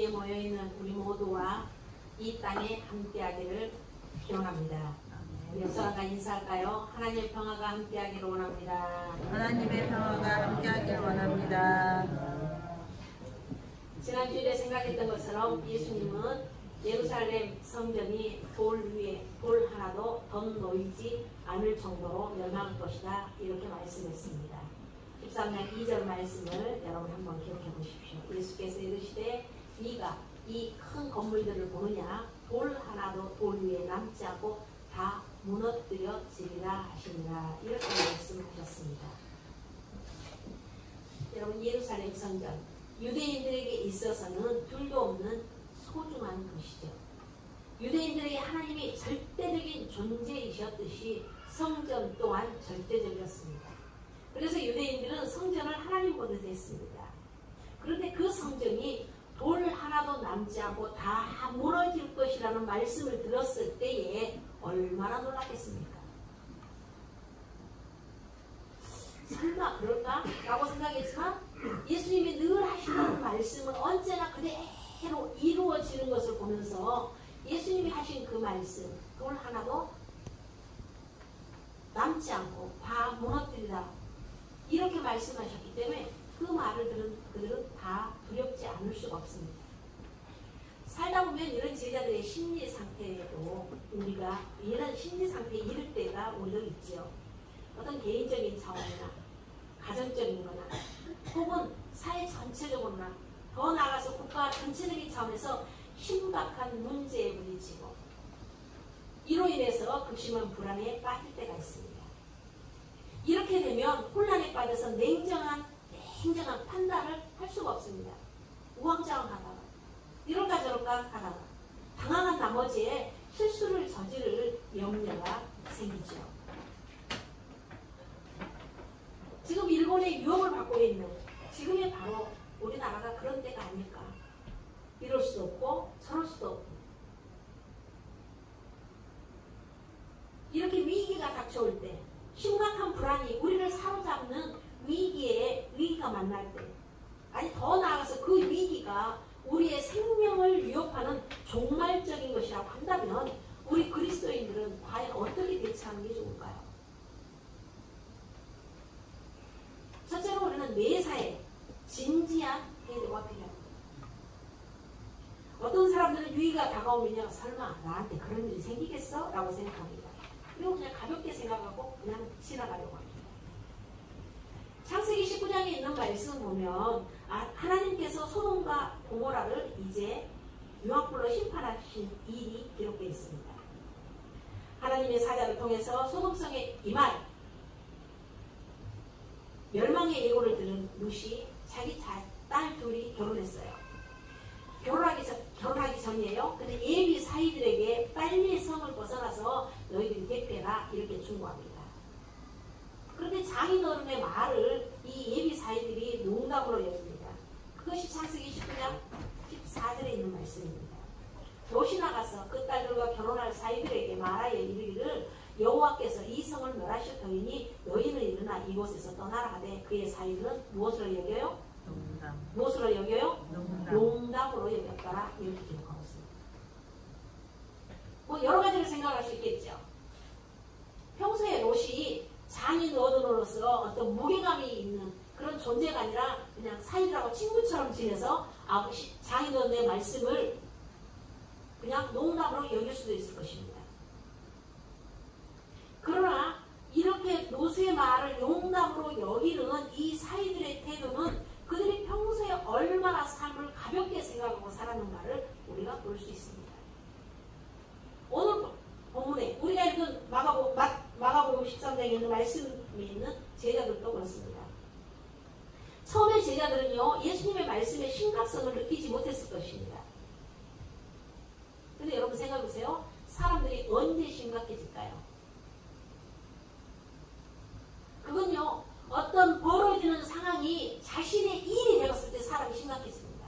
여기에 모여있는 우리 모두와 이 땅에 함께하기를 기원합니다. 역사가 인사할까요? 하나님의 평화가 함께하기를 원합니다. 하나님의 평화가 함께하기를 원합니다. 지난 주일에 생각했던 것처럼 예수님은 예루살렘 성전이 돌 위에 돌 하나도 더 놓이지 않을 정도로 멸망할 것이다, 이렇게 말씀했습니다. 13장 2절 말씀을 여러분 한번 기억해 보십시오. 예수께서 이르시되 네가 이 큰 건물들을 보느냐? 돌 하나도 돌 위에 남지 않고 다 무너뜨려지리라 하시니라, 이렇게 말씀하셨습니다. 여러분, 예루살렘 성전, 유대인들에게 있어서는 둘도 없는 소중한 것이죠. 유대인들에게 하나님이 절대적인 존재이셨듯이 성전 또한 절대적이었습니다. 그래서 유대인들은 성전을 하나님 보듯 했습니다. 그런데 그 성전이 돌 하나도 남지 않고 다 무너질 것이라는 말씀을 들었을 때에 얼마나 놀랐겠습니까? 설마 그럴까? 라고 생각했지만 예수님이 늘 하시는 말씀은 언제나 그대로 이루어지는 것을 보면서 예수님이 하신 그 말씀, 돌 하나도 남지 않고 다 무너뜨리라, 이렇게 말씀하셨기 때문에 그 말을 들은 그들은 다 두렵지 않을 수가 없습니다. 살다 보면 이런 제자들의 심리 상태에도 우리가 이런 심리 상태에 이를 때가 우리도 있지요. 어떤 개인적인 차원이나 가정적인 거나 혹은 사회 전체적으로나 더 나아가서 국가 전체적인 차원에서 심각한 문제에 부딪히고 이로 인해서 극심한 불안에 빠질 때가 있습니다. 이렇게 되면 혼란에 빠져서 냉정한 판단을 할 수가 없습니다. 우왕좌왕하다가 이럴까 저럴까 하다가 당황한 나머지에 실수를 저지를 염려가 생기죠. 지금 일본의 유혹을 받고 있는 지금이 바로 우리나라가 그런 때가 아닐까. 이럴 수도 없고 저럴 수도 없고 이렇게 위기가 닥쳐올 때, 심각한 불안이 우리를 사로잡는 위기가 만날 때, 아니 더 나아가서 그 위기가 우리의 생명을 위협하는 종말적인 것이라고 한다면 우리 그리스도인들은 과연 어떻게 대처하는 게 좋을까요? 첫째로 우리는 매사에 진지한 태도가 필요합니다. 어떤 사람들은 위기가 다가오면요, 설마 나한테 그런 일이 생기겠어? 라고 생각합니다. 그리고 그냥 가볍게 생각하고 그냥 지나가려고 합니다. 창세기 19장에 있는 말씀 보면 하나님께서 소돔과 고모라를 이제 유황불로 심판하신 일이 기록되어 있습니다. 하나님의 사자를 통해서 소돔성에 임할 멸망의 예고를 들은 룻이 자기 딸 둘이 결혼했어요. 결혼하기 전이에요. 근데 예비 사이들에게 빨리 성을 벗어나서 너희들이 대패라, 이렇게 충고합니다. 그런데 장인어른의 말을 이 예비 사이들이 농담으로 여깁니다. 그것이 창세기 19장 14절에 있는 말씀입니다. 롯이 나가서 그 딸들과 결혼할 사이들에게 말하여 이르기를 여호와께서 이 성을 멸하셨더니 너희는 일어나 이곳에서 떠나라 하되 그의 사이들은 무엇으로 여겨요? 농담. 무엇으로 여겨요? 농담. 농담으로 여겼더라, 이렇게 기록하고 있습니다. 뭐 여러 가지를 생각할 수 있겠죠. 평소에 롯이 장인 어른으로서 어떤 무게감이 있는 그런 존재가 아니라 그냥 사이들하고 친구처럼 지내서 장인 어른의 말씀을 그냥 농담으로 여길 수도 있을 것입니다. 그러나 이렇게 롯의 말을 농담으로 여기는 이 사이들의 태도는 그들이 평소에 얼마나 삶을 가볍게 생각하고 살았는가를 우리가 볼 수 있습니다. 오늘 본문에 우리가 읽은 마가복음 13장에 있는 말씀에 있는 제자들도 그렇습니다. 처음에 제자들은요, 예수님의 말씀의 심각성을 느끼지 못했을 것입니다. 근데 여러분 생각해보세요. 사람들이 언제 심각해질까요? 그건요, 어떤 벌어지는 상황이 자신의 일이 되었을 때 사람이 심각해집니다.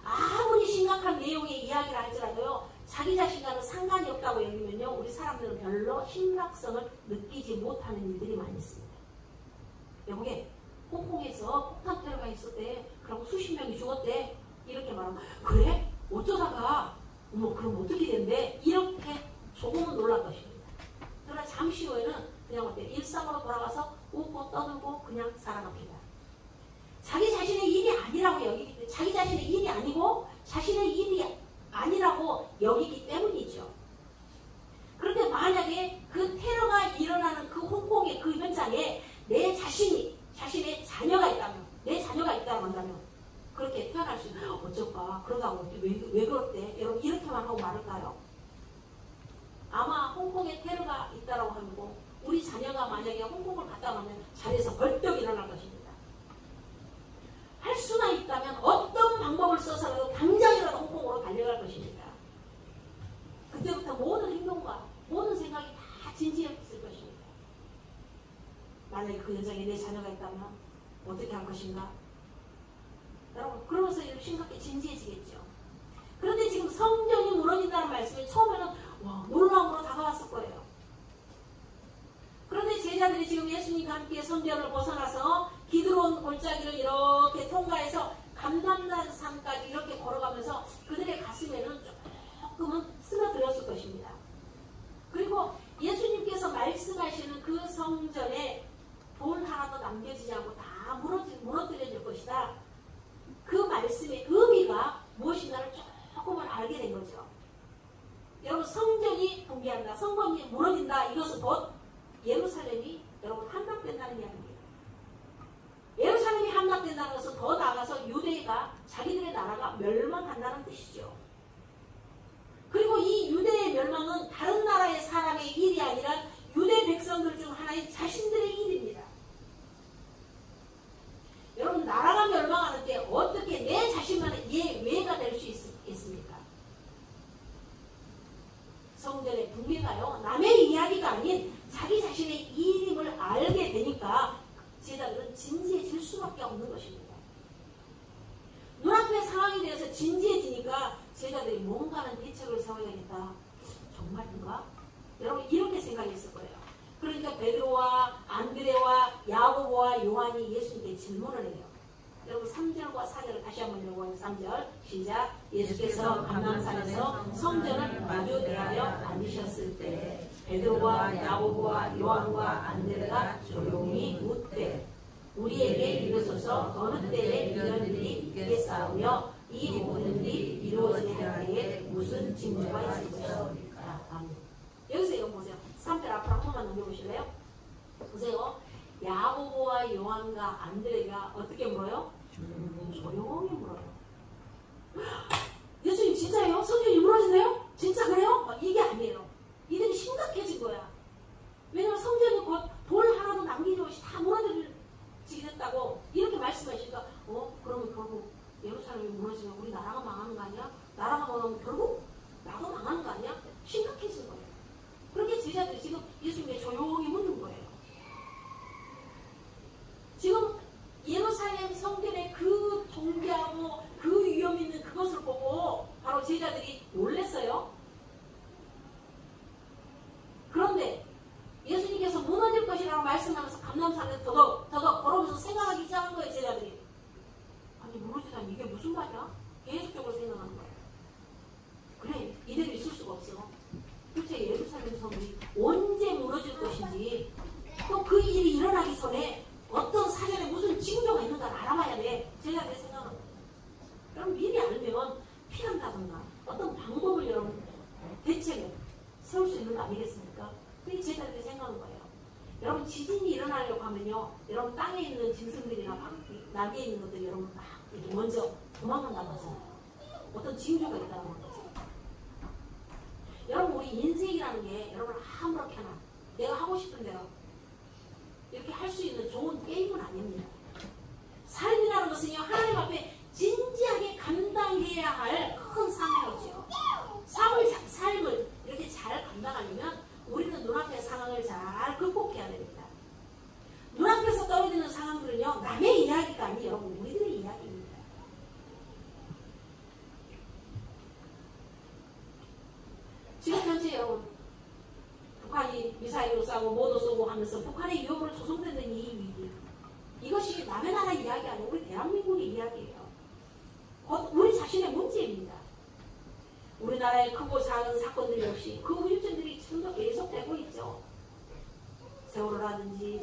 아무리 심각한 내용의 이야기를 할지라도요, 자기 자신과는 상관이 없다고 여기면요, 우리 사람들은 별로 심각성을 느끼지 못하는 일들이 많이 있습니다. 여보게, 홍콩에서 폭탄 테러가 있었대. 그리고 수십 명이 죽었대. 이렇게 말하면 그래? 어쩌다가 그럼 어떻게 된대? 이렇게 조금은 놀랄 것입니다. 그러나 잠시 후에는 그냥 어때요? 일상으로 돌아가서 웃고 떠들고 그냥 살아갑니다. 자기 자신의 일이 아니라고 여기기 때문에 자기 자신의 일이 아니고 자신의 일이 아니라고 여기기 때문이죠. 그런데 만약에 그 테러가 일어나는 그 홍콩의 그 현장에 내 자신의 자녀가 있다면 내 자녀가 있다고 한다면 그렇게 태어날 수 있는 어쩔까? 그러다가 왜 그렇대? 여러분 이렇게만 하고 말을까요? 아마 홍콩에 테러가 있다라고 하고 우리 자녀가 만약에 홍콩을 갔다 오면 자리에서 벌떡 일어날 것입니다. 할 수만 있다면 어떤 방법을 써서라도 당장이라도 홍콩으로 달려갈 것입니다. 그때부터 모든 행동과 모든 생각이 다 진지해질 것입니다. 만약에 그 현장에 내 자녀가 있다면 어떻게 할 것인가? 여러분 그러면서 심각하게 진지해지겠죠. 그런데 지금 성전이 무너진다는 말씀이 처음에는 놀라움으로 다가왔을 거예요. 그런데 제자들이 지금 예수님과 함께 성전을 벗어나서 기드론 골짜기를 이렇게 통과해서 감람산 산까지 이렇게 걸어가면서 그들의 가슴에는 조금은 스며들었을 것입니다. 그리고 예수님께서 말씀하시는 그 성전에 돌 하나도 남겨지지 않고 다 무너뜨려질 것이다. 그 말씀의 의미가 무엇인가를 조금은 알게 된 거죠. 여러분 성전이 붕괴한다. 성전이 무너진다. 이것은 곧 예루살렘이 여러분 함락된다는 이야기입니다. 예루살렘이 함락된다는 것은 더 나아가서 유대가 자기들의 나라가 멸망한다는 뜻이죠. 그리고 이 유대의 멸망은 다른 나라의 사람의 일이 아니라 유대 백성들 중 하나의 자신들의 일입니다. 여러분 나라가 멸망하는 때 어떻게 내 자신만의 예외가 될 수 있습니까? 성전의 붕괴가요 남의 이야기가 아닌 자기 자신의 일임을 알게 되니까 제자들은 진지해질 수밖에 없는 것입니다. 눈앞의 상황에 대해서 진지해지니까 제자들이 뭔가는 대책을 세워야겠다. 정말인가? 여러분 이렇게 생각했을 거예요. 그러니까 베드로와 안드레와 야고보와 요한이 예수님께 질문을 해요. 여러분 3절과 4절을 다시 한번 읽어보면 3절 시작. 예수께서 감람산에서 성전을 마주 대하여 앉으셨을 때 베드로와 야고보와 요한과 안드레가 조용히 묻되 우리에게 이르소서 어느 때에 이런 일이 있겠사오며 이 모든 일이 이루어지는 때에 무슨 징조가 있을 것이옵니까? 여기서 이거 보세요. 3절 앞으로 한 번만 넘겨보실래요? 보세요. 야고보와 요한과 안드레가 어떻게 물어요? 조용히 물어요. 예수님 진짜예요? 성전이 무너지네요? 진짜 그래요? 이게 아니에요. 이들이 심각해진 거야. 왜냐면 성전이 곧 돌 하나도 남기지 없이 다 무너지게 됐다고 이렇게 말씀하시니까 그러면 결국 예루살렘이 무너지면 우리 나라가 망하는 거 아니야? 나라가 망하면 결국 나도 망하는 거 아니야? 심각해진 거예요. 그렇게 제자들이 지금 예수님께 조용히 묻는 거예요. 지금 예루살렘 성전의 그 존귀하고 그 위험 있는 그것을 보고 바로 제자들이 놀랐어요. 그런데 예수님께서 무너질 것이라고 말씀하면서 감람산에서 더더 걸어오면서 생각하기 시작한 거예요. 제자들이. 아니 무너지다니 이게 무슨 말이야? 계속적으로 생각하는 거예요. 그래 이대로 있을 수가 없어. 도대체 예루살렘 성이 언제 무너질 것인지 또 그 일이 일어나기 전에 어떤 사전에 무슨 징조가 있는가를 알아봐야 돼. 제자들의 생각은. 그럼 미리 알면 피한다든가 어떤 방법을 여러분 대책을 세울 수 있는 거 아니겠습니까? 그게 제자들의 생각인 거예요. 여러분 지진이 일어나려고 하면요. 여러분 땅에 있는 짐승들이나 날개에 있는 것들이 여러분 막 먼저 도망간다고 하잖아요. 어떤 징조가 있다는 거죠. 여러분 우리 인생이라는 게 여러분 아무렇게나 내가 하고 싶은 대로 이렇게 할 수 있는 좋은 게임은 아닙니다. 삶이라는 것은요 하나님 앞에 진지하게 감당해야 할 큰 사명이죠. 삶을 이렇게 잘 감당하려면 우리는 눈앞의 상황을 잘 극복해야 됩니다. 눈앞에서 떨어지는 상황들은요 남의 이야기가 아니에요. 여러분 우리들의 이야기입니다. 지금 현재 여러분 북한이 미사일로 쏘고 뭐도 쏘고 하면서 북한의 위협으로 조성되는 이 위기 이것이 남의 나라 이야기 아니고 우리 대한민국의 이야기예요. 곧 우리 자신 우리나라의 크고 작은 사건들 역시 그 우유증들이 지금도 계속되고 있죠. 세월호라든지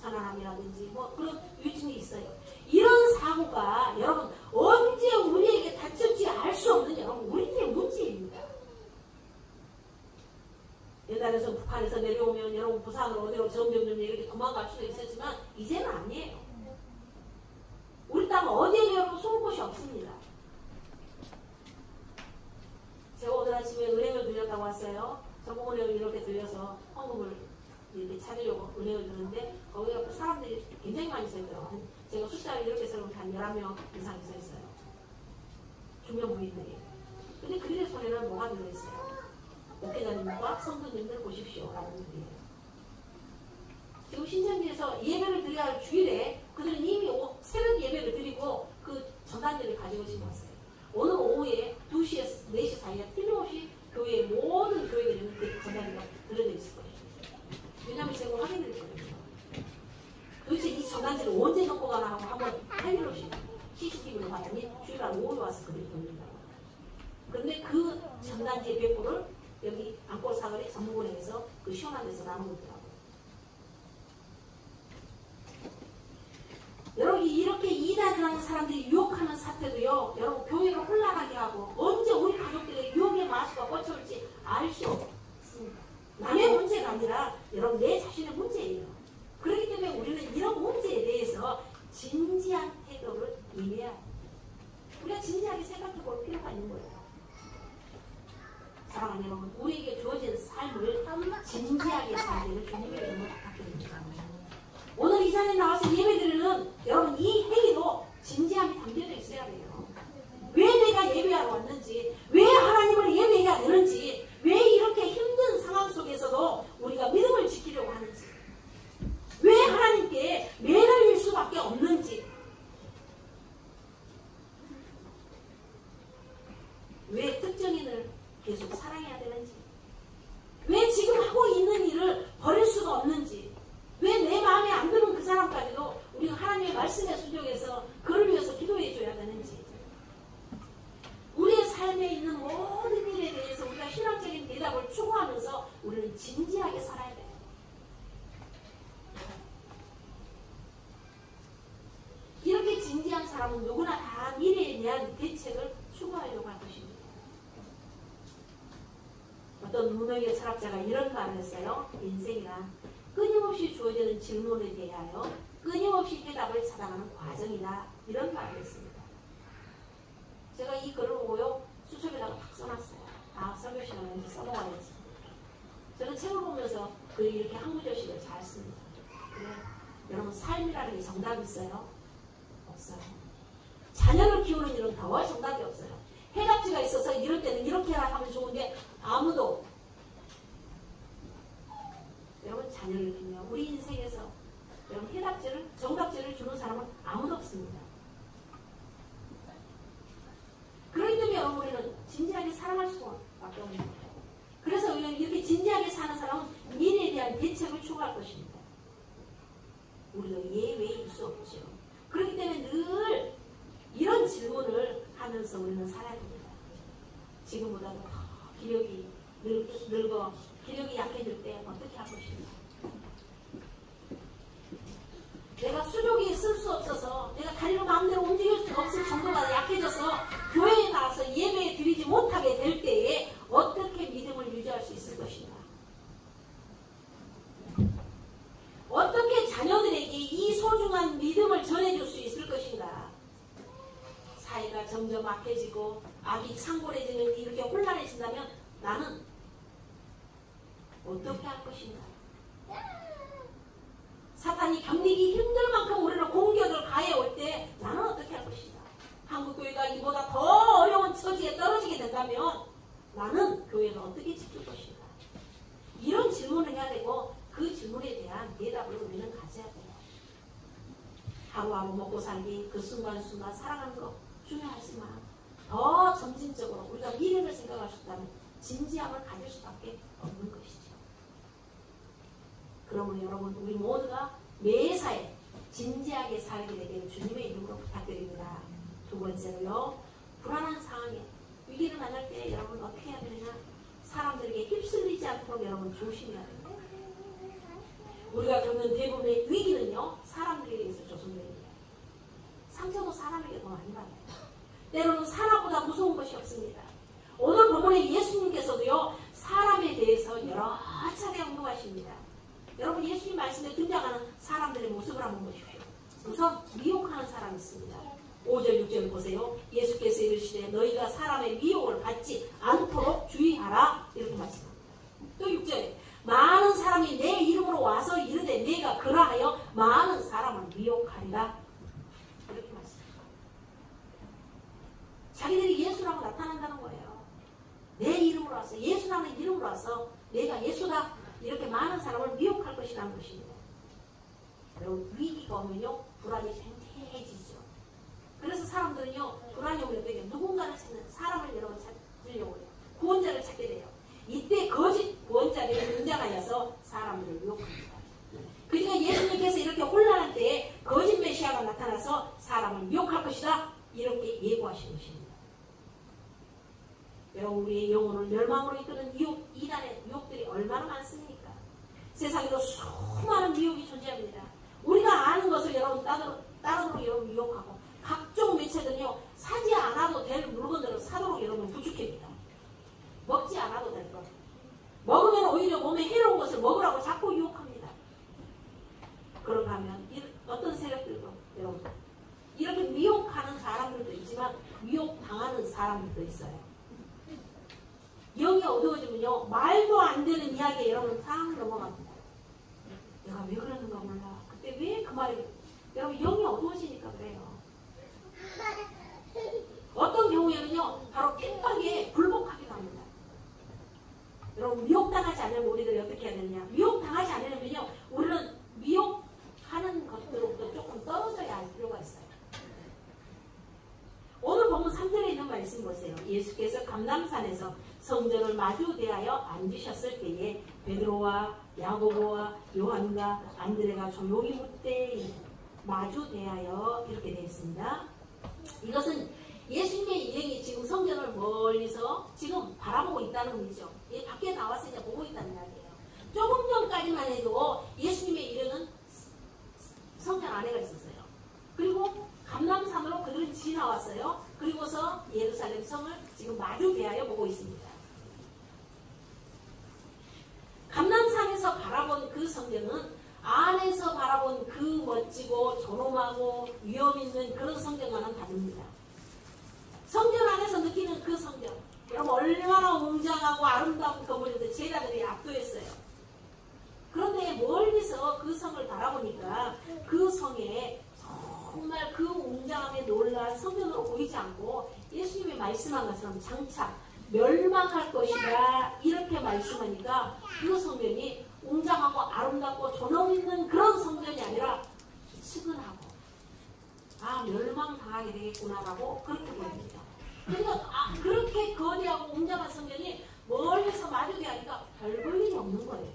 천안함이라든지 뭐 그런 우유증이 있어요. 이런 사고가 여러분 언제 우리에게 닥칠지 알 수 없는 여러분 우리들의 문제입니다. 옛날에서 북한에서 내려오면 여러분 부산으로 어디로 점점점 이렇게 도망갈 수도 있었지만 이제는 아니에요. 우리 땅 어디에 여러분 숨을 곳이 없습니다. 제가 오늘 아침에 은행을 들렸다고 왔어요. 전국은행을 이렇게 들려서 헌금을 이렇게 찾으려고 은행을 들었는데 거기가 사람들이 굉장히 많이 서 있더라고요. 제가 숫자를 이렇게 세우면 한 11명 이상이 서 있어요. 중년 부인들이. 근데 그들의 손에는 뭐가 들어있어요? 목회자님과 성도님들 보십시오 라는 글이에요. 지금 신천지에서 예배를 드려야 할 주일에 그들은 이미 새벽 예배를 드리고 그 전단지를 가지고 지금 왔어요. 오늘 오후에 2시에서 4시 사이에 틀림없이 교회의 모든 교회들은 그 전단지가 들어져 있을 거예요. 왜냐하면 제가 확인을 했거든요. 도대체 이 전단지를 언제 넣고 가나 하고 한번 확인없이 CCTV로 봤더니 주일날 오후에 와서 그들이 돌린다고. 그런데 그 전단지의 배포를 여기 안골 사거리 전문은행에서 그 시원한 데서 나누고 있더라고요. 여러분 이렇게 이단이라는 사람들이 유혹하는 사태도요. 여러분 교회를 혼란하게 하고 언제 우리 가족들의 유혹의 마수가 뻗쳐올지 알 수 없습니다. 남의 문제가 아니라 여러분 내 자신의 문제예요. 그렇기 때문에 우리는 이런 문제에 대해서 진지한 태도를 임해야 합니다. 우리가 진지하게 생각해 볼 필요가 있는 거예요. 사랑하는 여러분, 우리에게 주어진 삶을 진지하게 살기를 주님의 이름으로 부탁드립니다. 오늘 이 자리에 나와서 예배드리는 여러분 이 행위도 진지함이 담겨져 있어야 돼요. 왜 내가 예배하러 왔는지, 왜 하나님을 예배해야 되는지, 왜 이렇게 힘든 상황 속에서도 우리가 믿음을 지키려고 하는지, 왜 하나님께 매달릴 수밖에 없는지, 왜 특정인을 계속 사랑해야 되는지, 왜 지금 하고 있는 일을 버릴 수가 없는지, 왜 내 마음에 안 드는 그 사람까지도 우리가 하나님의 말씀에 순종해서 그를 위해서 기도해 줘야 되는지, 우리의 삶에 있는 모든 일에 대해서 우리가 신앙적인 대답을 추구하면서 우리는 진지하게 살아야 돼요. 이렇게 진지한 사람은 누구나 다 미래에 대한 대책을 추구하려고 할 것입니다. 어떤 무명의 철학자가 이런 말을 했어요. 인생이란 끊임없이 주어지는 질문에 대하여 끊임없이 해답을 찾아가는 과정이다. 이런 말을 했습니다. 제가 이 글을 보고요. 수첩에다가 팍 써놨어요. 아, 설교 시간에 왠지 써먹어야지. 저는 책을 보면서 이렇게 한 구절씩을 잘 씁니다. 그래, 여러분 삶이라는 게 정답이 있어요? 없어요. 자녀를 키우는 일은 더 정답이 없어요. 해답지가 있어서 이럴 때는 이렇게 하면 좋은데 아무도 여러분 자녀를 키우면 우리 인생에서 여러분 해답지를 정답지를 주는 사람은 아무도 없습니다. 그렇기 때문에 여러분 우리는 진지하게 살아갈 수밖에 없는 거예요. 그래서 우리는 이렇게 진지하게 사는 사람은 미래에 대한 대책을 추구할 것입니다. 우리도 예외일 수 없죠. 그렇기 때문에 늘 이런 질문을 하면서 우리는 살아야 됩니다. 지금보다도 더 기력이 늙어 기력이 약해질 때 어떻게 할 것인가. 내가 수족이 쓸 수 없어서 내가 다리로 마음대로 움직일 수 없을 정도가 약해져서 교회에 나와서 예배 드리지 못하게 될 때에 어떻게 믿음을 유지할 수 있을 것인가. 어떻게 자녀들에게 이 소중한 믿음을 전해줄 수 있을 것인가. 사회가 점점 악해지고 악이 창궐해지는 이렇게 혼란해진다면 나는 어떻게 할 것인가. 사탄이 견디기 힘들 만큼 우리를 공격을 가해올 때 나는 어떻게 할 것인가. 한국교회가 이보다 더 어려운 처지에 떨어지게 된다면 나는 교회를 어떻게 지킬 것인가. 이런 질문을 해야 되고 그 질문에 대한 대답을 우리는 가져야 돼요. 하루하루 먹고 살기, 그 순간순간 살아가는 거 중요하지만 더 점진적으로 우리가 미래를 생각할 수 있다면 진지함을 가질 수밖에 없는 것이죠. 그러므로 여러분 우리 모두가 매사에 진지하게 살게 되기를 주님의 이름으로 부탁드립니다. 두 번째로요. 불안한 상황에 위기를 만날 때 여러분 어떻게 해야 되느냐? 사람들에게 휩쓸리지 않도록 여러분 조심해야 됩니다. 우리가 겪는 대부분의 위기는요, 사람들에게 의해서 조성되는 거예요. 상처도 사람에게 더 많이 받아요. 때로는 사람보다 무서운 것이 없습니다. 오늘 본문에 예수님께서도요, 사람에 대해서 여러 차례 언급하십니다. 여러분, 예수님 말씀에 등장하는 사람들의 모습을 한번 보십시오. 우선 미혹하는 사람이 있습니다. 5절 6절 보세요. 예수께서 이르시되 너희가 사람의 미혹을 받지 않도록 주의하라, 이렇게 말씀합니다. 또 6절에 많은 사람이 내 이름으로 와서 이르되 내가 그러하여 많은 사람을 미혹하리라, 이렇게 말씀합니다. 자기들이 예수라고 나타난다는 거예요. 내 이름으로 와서, 예수라는 이름으로 와서 내가 예수다, 이렇게 많은 사람을 미혹할 것이라는 것입니다. 여러분, 위기가 오면요, 불안이 생태해지죠. 그래서 사람들은요, 불안이 오면 되게 누군가를 찾는, 사람을 여러분 찾으려고 해요. 구원자를 찾게 돼요. 이때 거짓 구원자들이 등장하여서 사람들을 미혹합니다. 그러니까 예수님께서 이렇게 혼란할 때에 거짓 메시아가 나타나서 사람을 미혹할 것이다, 이렇게 예고하신 것입니다. 여러분, 우리의 영혼을 멸망으로 이끄는 유혹, 이단의 유혹들이 얼마나 많습니까? 세상에도 수많은 미혹이 존재합니다. 우리가 아는 것을 여러분 따르도록 여러분 유혹하고, 각종 매체들은요, 사지 않아도 될 물건들을 사도록 여러분 부축합니다. 먹지 않아도 될 것, 먹으면 오히려 몸에 해로운 것을 먹으라고 자꾸 유혹합니다. 그런가 하면 어떤 세력들도 여러분 이렇게 미혹하는 사람들도 있지만 미혹당하는 사람들도 있어요. 영이 어두워지면요, 말도 안 되는 이야기에 여러분 상 넘어갑니다. 내가 왜 그러는가 몰라. 그때 왜 그 말이, 여러분 영이 어두워지니까 그래요. 어떤 경우에는요, 바로 핍박에 굴복하기도 합니다. 여러분, 미혹당하지 않으면 우리들이 어떻게 해야 되느냐? 미혹당하지 않으면요, 우리는 미혹하는 것들로부터 조금 떨어져야 할 필요가 있어요. 오늘 본문 3절에 있는 말씀 보세요. 예수께서 감람산에서 성전을 마주 대하여 앉으셨을 때에 베드로와 야고보와 요한과 안드레가 조용히 묻되 마주 대하여, 이렇게 되어 있습니다. 이것은 예수님의 일행이 지금 성전을 멀리서 지금 바라보고 있다는 의미죠. 밖에 나와서 이제 보고 있다는 이야기예요. 조금 전까지만 해도 예수님의 일행은 성전 안에가 있었어요. 그리고 감람산으로 그들은 지나왔어요. 그리고서 예루살렘 성을 지금 마주 대하여 보고 있습니다. 감람산에서 바라본 그 성전은 안에서 바라본 그 멋지고 존엄하고 위험 있는 그런 성전과는 다릅니다. 성전 안에서 느끼는 그 성전, 여러분 얼마나 웅장하고 아름다운 건물인데 제자들이 압도했어요. 그런데 멀리서 그 성을 바라보니까 그 성에 정말 그 웅장함에 놀란 성전으로 보이지 않고 예수님이 말씀한 것처럼 장차 멸망할 것이다, 이렇게 말씀하니까 그 성전이 웅장하고 아름답고 존엄 있는 그런 성전이 아니라 측은하고, 아, 멸망당하게 되겠구나라고 그렇게 보입니다. 그러니까 그렇게 거대하고 웅장한 성전이 멀리서 마주게 하니까 별 볼 일이 없는 거예요.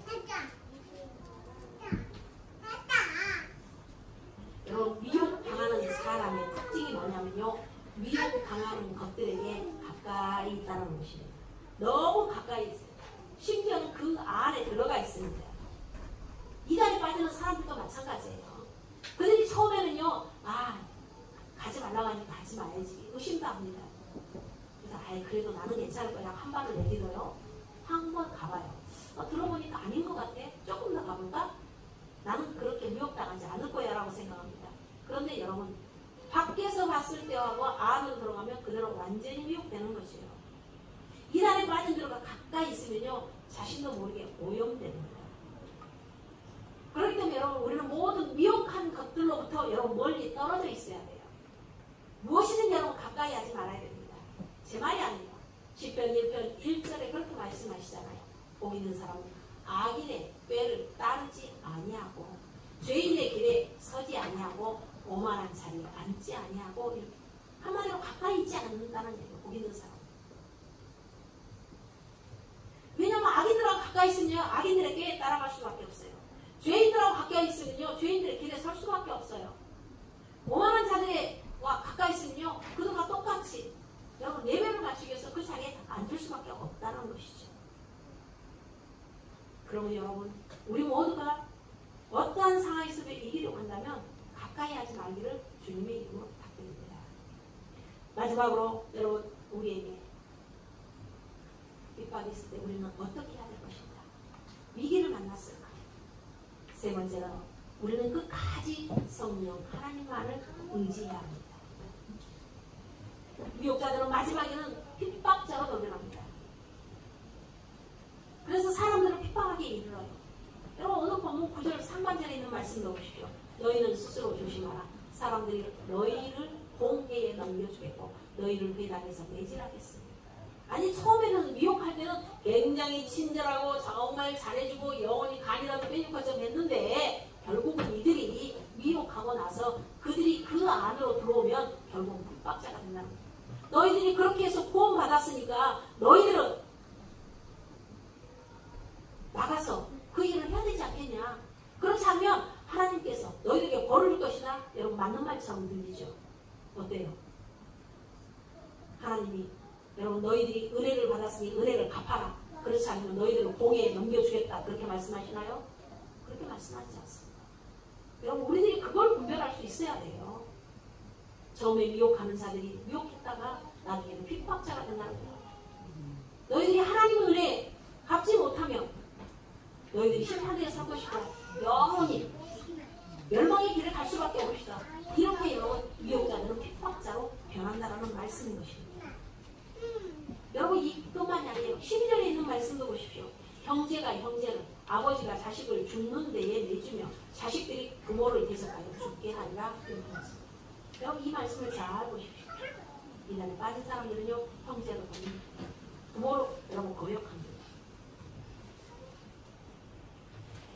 여러분, 미혹당하는 사람의 특징이 뭐냐면요, 미혹당하는 것들에게 가까이 있다는 것입니다. 너무 가까이 있어요. 심지어는 그 안에 들어가 있습니다. 이단에 빠지는 사람들도 마찬가지예요. 그들이 처음에는요, 가지 말라고 하니까 가지 말아야지, 의심도 합니다. 그래서 그래도 나는 괜찮을 거야, 한 발을 내딛어요. 한번 가봐요. 들어보니까 아닌 것 같아. 조금 더 가볼까? 나는 그렇게 미혹당하지 않을 거야 라고 생각합니다. 그런데 여러분, 밖에서 봤을 때하고 안으로 들어가면 그대로 완전히 미혹되는 것이에요. 이단에 빠진 데가 가까이 있으면요, 자신도 모르게 오염됩니다. 그렇기 때문에 여러분, 우리는 모든 미혹한 것들로부터 여러분 멀리 떨어져 있어야 돼요. 무엇이든 여러분 가까이 하지 말아야 됩니다. 제 말이 아니에요. 시편 1편 1절에 그렇게 말씀하시잖아요. 복 있는 사람은 악인의 꾀를 따르지 아니하고 죄인의 길에 서지 아니하고 오만한 자리에 앉지 아니하고, 한마디로 가까이 있지 않는다는 얘기예요. 복 있는 사람. 왜냐하면 악인들하고 가까이 있으면 악인들의 꾀에 따라갈 수밖에 없어요. 죄인들하고 가까이 있으면요, 죄인들의 길에 설 수밖에 없어요. 오만한 자들과 가까이 있으면요, 그들과 똑같이 여러분 예배를 맞추기 위해서 그 수밖에 없다는 것이죠. 그러면 여러분, 우리 모두가 어떠한 상황 속에 이기려고 한다면 가까이 하지 말기를 주님의 이름으로 부탁드립니다. 마지막으로 여러분, 우리에게 핍박이 있을 때 우리는 어떻게 해야 될 것인가? 위기를 만났을까? 세 번째는 우리는 끝까지 성령 하나님만을 의지해야 합니다. 미혹자들은 마지막에는 핍박자로 돌변합니다. 그래서 사람들을 핍박하게 이르러요. 여러분, 오늘 본문 9절 상반절에 있는 말씀도 보십시오. 너희는 스스로 조심하라. 사람들이 너희를 공회에 넘겨주겠고 너희를 회당에서 매질하겠습니다. 아니, 처음에는 미혹할 때는 굉장히 친절하고 정말 잘해주고 영원히 간이라도 빼줄 것처럼 했는데 결국은 이들이 미혹하고 나서 그들이 그 안으로 들어오면 결국 핍박자가 된다는 거예요. 너희들이 그렇게 해서 구원받았으니까 너희들은 나가서 그 일을 해야 되지 않겠냐. 그렇지 않으면 하나님께서 너희들에게 벌을 줄 것이다. 여러분, 맞는 말처럼 들리죠. 어때요? 하나님이 여러분, 너희들이 은혜를 받았으니 은혜를 갚아라. 그렇지 않으면 너희들을 공회에 넘겨주겠다. 그렇게 말씀하시나요? 그렇게 말씀하지 않습니다. 여러분, 우리들이 그걸 분별할 수 있어야 돼요. 처음에 미혹하는 자들이 미혹했다가 나중에는 핍박자가 된다는 거예요. 너희들이 하나님의 은혜 갚지 못하면 너희들이 심판대에 설 것이고 영원히 멸망의 길을 갈 수밖에 없다. 이렇게 여러분, 미혹자들은 핍박자로 변한다는 말씀인 것입니다. 여러분, 이것만이 아니에요. 12절에 있는 말씀도 보십시오. 형제가 형제를, 아버지가 자식을 죽는 데에 내주며 자식들이 부모를 대적하여 죽게 하리라. 여러분, 이 말씀을 잘 보십시오. 이날에 빠진 사람들은요, 형제로 보니 부모로 여러분 거역합니다.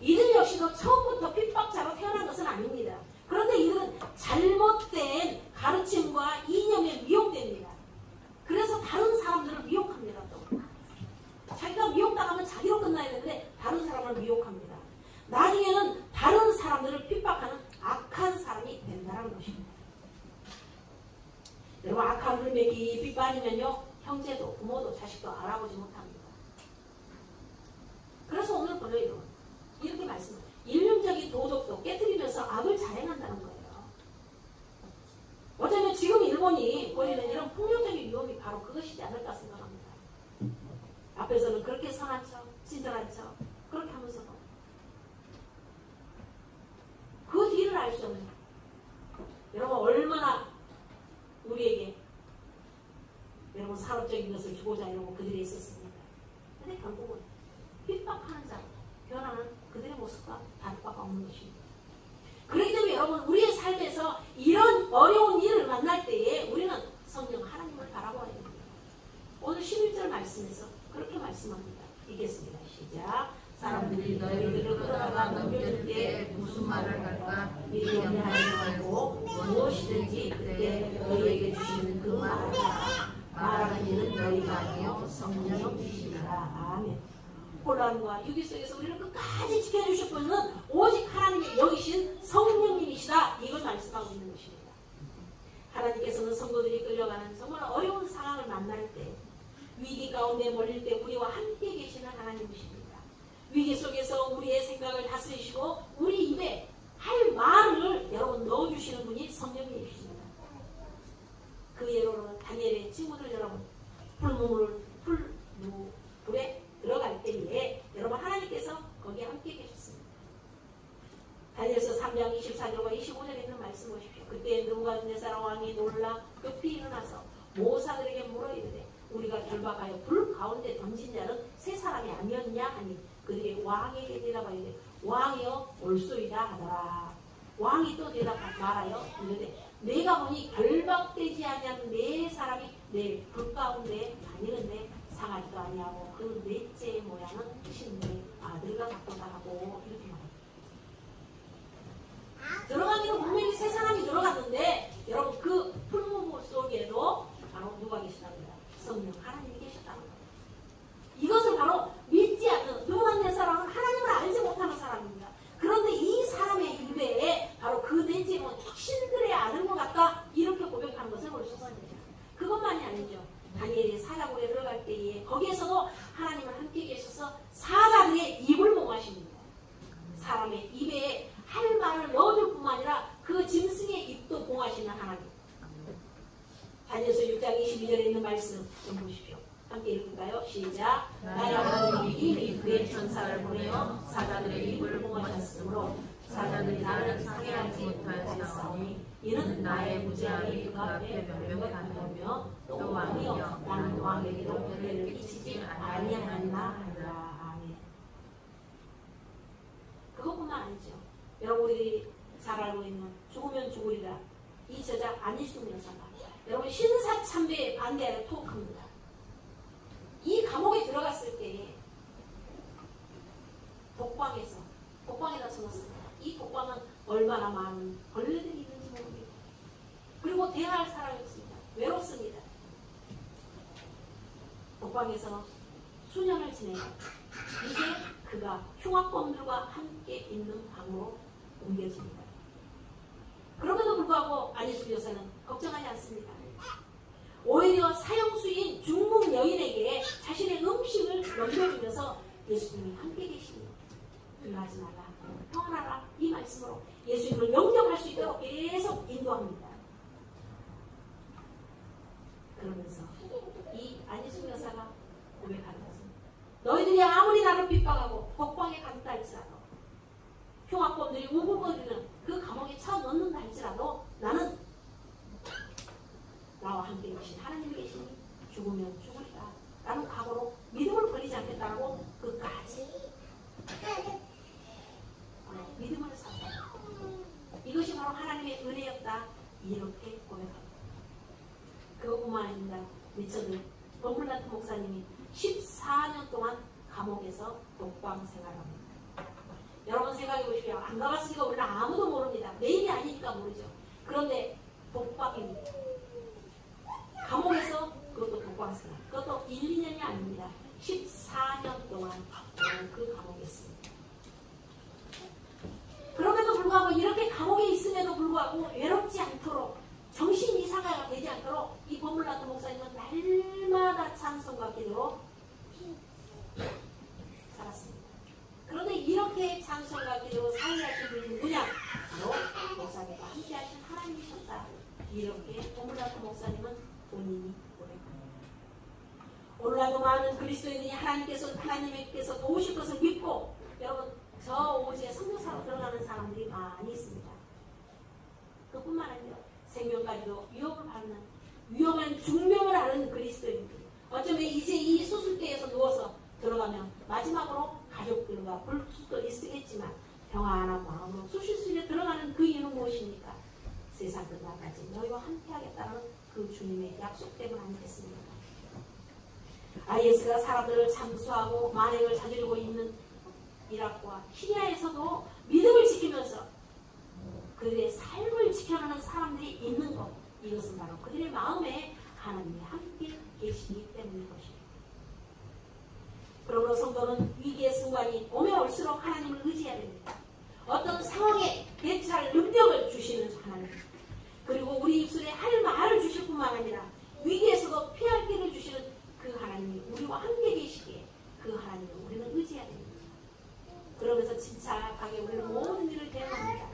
이들 역시도 처음부터 핍박자로 태어난 것은 아닙니다. 그런데 이들은 잘못된 가르침과 이념에 미혹됩니다. 그래서 다른 사람들을 미혹합니다. 또 자기가 미혹당하면 자기로 끝나야 되는데 다른 사람을 미혹합니다. 나중에는 다른 사람들을 핍박하는 악한 사람이 된다는 것입니다. 여러분, 악한 흐름에 깊이 빠지면요, 형제도 부모도 자식도 알아보지 못합니다. 그래서 오늘 보여요. 이렇게 말씀해요. 인륜적인 도덕도 깨뜨리면서 악을 자행한다는 거예요. 어쩌면 지금 일본이 보이는 이런 폭력적인 위험이 바로 그것이지 않을까 생각합니다. 앞에서는 그렇게 선한 척, 친절한 척, 그렇게 하면서도 그 뒤를 알 수 없는, 여러분, 얼마나 우리에게 여러분 산업적인 것을 주고자 이러고 그들이 있었습니다. 근데 결국은 핍박하는 자, 변하는 그들의 모습과 다를 바가 없는 것입니다. 그렇기 때문에 여러분, 우리의 삶에서 이런 어려운 일을 만날 때에 우리는 성령 하나님을 바라보아야 됩니다. 오늘 11절 말씀에서 그렇게 말씀합니다. 읽겠습니다. 시작. 사람들이 너희들을 끌어다가 넘겨줄 때 무슨 말을 할까 미리 염려하지 말고 무엇이든지 그때 너희에게 주시는 그 말을 하라. 말하는 일은 너희가 아니요 성령이시리라. 아멘. 혼란과 유기 속에서 우리를 끝까지 지켜주실 분은 오직 하나님의 여기신 성령님이시다. 이걸 말씀하고 있는 것입니다. 하나님께서는 성도들이 끌려가는 정말 어려운 상황을 만날 때, 위기 가운데 몰릴 때 우리와 함께 계시는 하나님이십니다. 위기 속에서 우리의 생각을 다스리시고 우리 입에 할 말을 여러분 넣어주시는 분이 성령님이십니다. 그 예로는 다니엘의 친구들 여러분, 불에 들어갈 때에 여러분 하나님께서 거기에 함께 계셨습니다. 다니엘서 3장 24절과 25절에 있는 말씀 보십시오. 그때 느부갓네살 왕이 놀라 급히 일어나서 모사들에게 물어 이르되 우리가 결박하여 불 가운데 던진 자는 세 사람이 아니었냐 하니 그들이 왕에게 대답하여 왕이여 올소이다 하더라. 왕이 또 말하여 이르되 내가 보니 결박되지 아니한 네 사람이 내 불 가운데 다니는데 상하지도 아니하고 그 넷째의 모양은 신의 아들과 같도다 하고 이렇게 말합니다. 들어가기는 분명히 세 사람이 들어갔는데 여러분 그 풀무부 속에도 바로 누가 계시답니다. 성령 하나님이 계셨다는 거예요. 이것을 바로 믿지 않는 느부갓네살은 하나님을 알지 못하는 사람입니다. 그런데 이 사람의 입에 바로 그 넷째는 신들의 아들과 같다 이렇게 고백하는 것을 볼 수 있습니다. 그것만이 아니죠. 다니엘이 사자굴에 들어갈 때에 거기에서도 하나님은 함께 계셔서 사자들의 입을 봉하십니다. 사람의 입에 할 말을 넣어줄 뿐만 아니라 그 짐승의 입도 봉하시는 하나님. 다니엘서 6장 22절에 있는 말씀 좀 보십시오. 함께 읽을까요? 시작. 나의 하나님이 이미 그의 천사를 보내어 사자들의 입을 봉하셨으므로 사자들이 나를 상해하지 못하였사오니 이는 나의 무지함이 그 앞에 명백하며 또 왕이여 나는 왕에게도 은혜를 끼치지 아니하였나 하더라. 아멘. 그것뿐만 아니죠. 여러분들이 잘 알고 있는 죽으면 죽으리라 이 저자 안희숙 여사가 여러분 신사참배에 반대하여 토크합니다. 이 감옥에 들어갔을 때에 독방에다 숨었습니다. 이 독방은 얼마나 많은 벌레들이 있는지 모르겠고 그리고 대화할 사람이 없습니다. 외롭습니다. 독방에서 수년을 지내고 이제 그가 흉악범들과 함께 있는 방으로 옮겨집니다. 그럼에도 불구하고 안희숙 여사는 걱정하지 않습니다. 오히려 사형수인 중국 여인에게 자신의 음식을 넘겨주면서 예수님이 함께 계시니 두려워하지 말라, 평안하라 이 말씀으로 예수님을 영접할 수 있도록 계속 인도합니다. 그러면서 이 안희숙 여사가 고백하는 것은 너희들이 아무리 나를 핍박하고 독방에 간다 할지라도 흉악범들이 우글거리는 그 감옥에 쳐넣는다 할지라도 나는 나와 함께 계신 하나님이 계시니 죽으면 죽으리라 라는 각오로 믿음을 버리지 않겠다고 끝까지 믿음을 샀어요. 이것이 바로 하나님의 은혜였다 이렇게 고백합니다. 그것뿐만 아닙니다. 리처드 버물란트 목사님이 14년 동안 감옥에서 독방 생활합니다. 여러분 생각해 보십시오. 안 가봤으니까 우리는 아무도 모릅니다. 내일이 아니니까 모르죠. 그런데 독방입니다. 감옥에서 그것도 독방 생활. 그것도 1, 2년이 아닙니다. 14년 동안 그 감옥에 있습니다. 그럼에도 불구하고 이렇게 감옥에 있음에도 불구하고 외롭지 않도록 정신 이상화가 되지 않도록 이 버물란트 목사님은 날마다 찬송과 기도로 살았습니다. 그런데 이렇게 찬송과 기도로 살아가신 분이 누구냐? 바로 목사님과 함께 하신 하나님이셨다. 이렇게 버물란트 목사님은 본인이 고백합니다. 오늘날도 많은 그리스도인이 하나님께서 도우실 것을 믿고 여러분 저 오지에 선교사로 들어가는 사람들이 많이 있습니다. 그뿐만 아니라 생명까지도 위협을 받는 위험한 중명을 앓는 그리스도인들 어쩌면 이제 이 수술대에서 누워서 들어가면 마지막으로 가족들과 볼 수도 있겠지만 평안한 마음으로 수술실에 들어가는 그 이유는 무엇입니까? 세상 끝날까지 너희와 함께하겠다는 그 주님의 약속 때문 아니겠습니까? IS가 사람들을 잠수하고 만행을 저지르고 있는 이라크와 시리아에서도 믿음을 지키면서 그들의 삶을 지켜가는 사람들이 있는 것, 이것은 바로 그들의 마음에 하나님이 함께 계시기 때문인 것입니다. 그러므로 성도는 위기의 순간이 오면 올수록 하나님을 의지해야 됩니다. 어떤 상황에 대처할 능력을 주시는 하나님, 그리고 우리 입술에 할 말을 주실 뿐만 아니라 위기에서도 피할 길을 주시는 그 하나님이 우리와 함께 계시기에 그 하나님을 우리는 의지해야 됩니다. 그러면서 침착하게 우리는 모든 일을 대응합니다.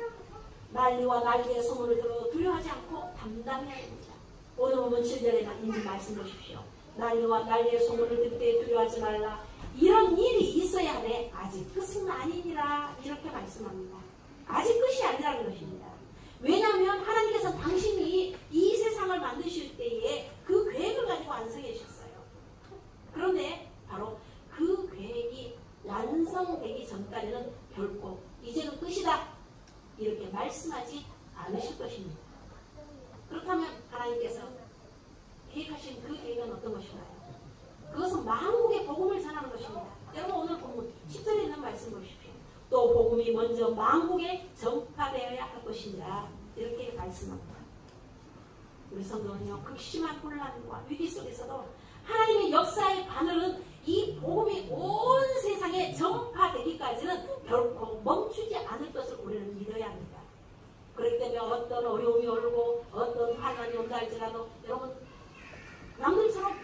난리와 난리의 소문을 들어 두려워하지 않고 담담해야 됩니다. 오늘 보면 7절에 있는 말씀 보십시오. 난리와 난리의 소문을 듣을 때 두려워하지 말라. 이런 일이 있어야 하네. 아직 끝은 아니니라. 이렇게 말씀합니다. 아직 끝이 아니라는 것입니다. 왜냐하면 하나님께서 당신이 이 세상을 만드실 때에 그 계획을 가지고 완성해 주셨어요. 그런데 바로 그 계획이 완성되기 전까지는 결코 이제는 끝이다 이렇게 말씀하지 않으실 것입니다. 그렇다면 하나님께서 계획하신 그 계획은 어떤 것인가요? 그것은 만국의 복음을 전하는 것입니다. 여러분 오늘 본문 10절에 있는 말씀 보십시오. 또 복음이 먼저 만국에 전파되어야 할 것이니라 이렇게 말씀합니다. 우리 성도는요 극심한 혼란과 위기 속에서도 하나님의 역사의 바늘은 이 복음이 온 세상에 전파되기까지는 결코 멈추지 않을 것을 우리는 믿어야 합니다. 그렇기 때문에 어떤 어려움이 오고 어떤 환난이 온다 할지라도 여러분 남들처럼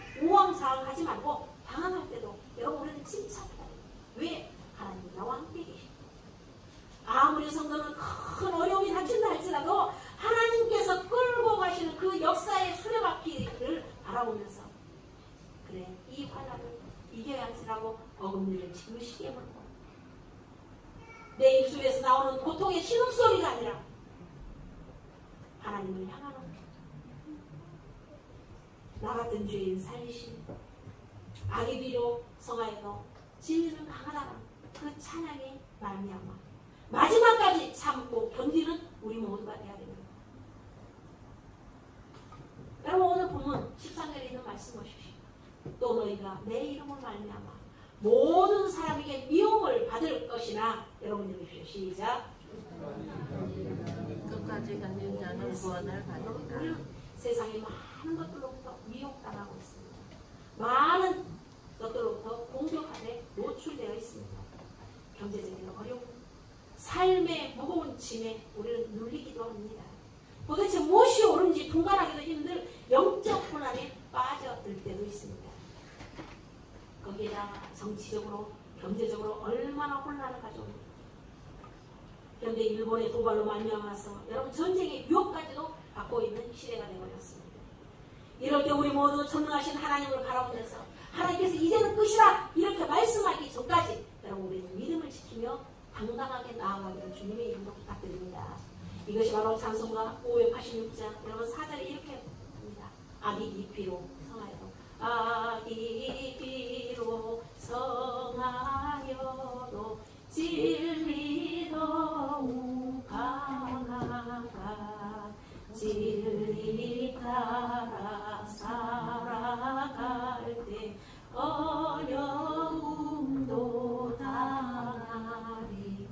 당황하지 말고 당황할 때도 여러분 우리는 칭찬해야 돼요. 왜? 하나님이 나와 함께 계십니다. 아무리 성도는 큰 어려움이 닥친다 할지라도 하나님께서 끌고 가시는 그 역사의 수레바퀴를 바라보면서 그래 이 환난을 이겨야 할지라고 어금니를 지그시게 물고 내 입술에서 나오는 고통의 신음소리가 아니라 하나님을 향하는 나 같은 죄인 살리신 악이 비록 성하여도 진리는 강하다는 그 찬양의 말미암아 마지막까지 참고 견디는 우리 모두가 되어야 됩니다. 여러분 오늘 보면 13절에 있는 말씀 보십시오. 또 너희가 내 이름을 말미암아 모든 사람에게 미움을 받을 것이나 여러분 읽으십시오. 시작. 끝까지 견딘 자는 구원을 받으리라. 우리는 세상의 많은 것들로부터 미혹당하고 있습니다. 많은 것들로부터 공격하에 노출되어 있습니다. 경제적인 어려움, 삶의 무거운 짐에 우리는 눌리기도 합니다. 도대체 무엇이 옳은지 분간하기도 힘들 영적 혼란에 빠져들 때도 있습니다. 거기에다가 정치적으로, 경제적으로 얼마나 혼란을 가져옵니까? 현대 일본의 도발로 말미암아서 여러분 전쟁의 유혹까지도 받고 있는 시대가 되어버렸습니다. 이럴 때 우리 모두 전능하신 하나님을 바라보면서 하나님께서 이제는 끝이다 이렇게 말씀하기 전까지 여러분 우리는 믿음을 지키며 당당하게 나아가기를 주님의 이름으로 부탁드립니다. 이것이 바로 찬송가 586장 여러분 4절에 이렇게 합니다. 악이 깊이로 성하여도 악이 깊이로 성하여도 진리 더욱 강하다 진리 따라 살아갈 때 어려움도 당하리.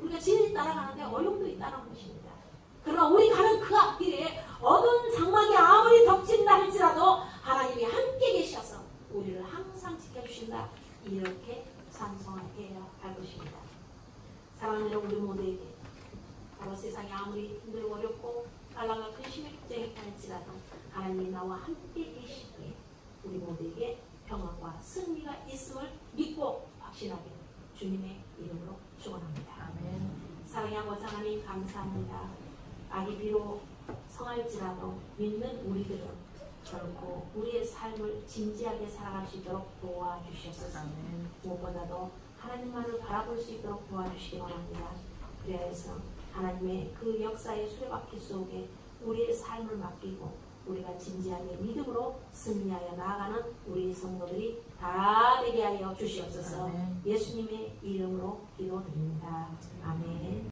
우리가 진리 따라가는데 어려움도 있다는 것입니다. 그러나 우리 가는 그 앞길에 어두운 장막이 아무리 덮친다 할지라도 하나님이 함께 계셔서 우리를 항상 지켜주신다. 이렇게 찬송해야 할 것입니다. 사랑하는 우리 모두에게 바로 세상이 아무리 힘들고 어렵고 갈라가 근심에 걱정했다 할지라도 하나님이 나와 함께 계시기에 우리 모두에게 평안과 승리가 있음을 믿고 확신하게 주님의 이름으로 축원합니다. 아멘. 사랑의 아버지 하나님 감사합니다. 악이 비록 성할지라도 믿는 우리들은 결코 우리의 삶을 진지하게 살아갈 수 있도록 도와주시옵소서. 아멘. 무엇보다도 하나님만을 바라볼 수 있도록 도와주시기 원합니다. 그래서 하나님의 그 역사의 수레바퀴 속에 우리의 삶을 맡기고 우리가 진지하게 믿음으로 승리하여 나아가는 우리 성도들이 다 되게 하여 주시옵소서. 아멘. 예수님의 이름으로 기도드립니다. 아멘.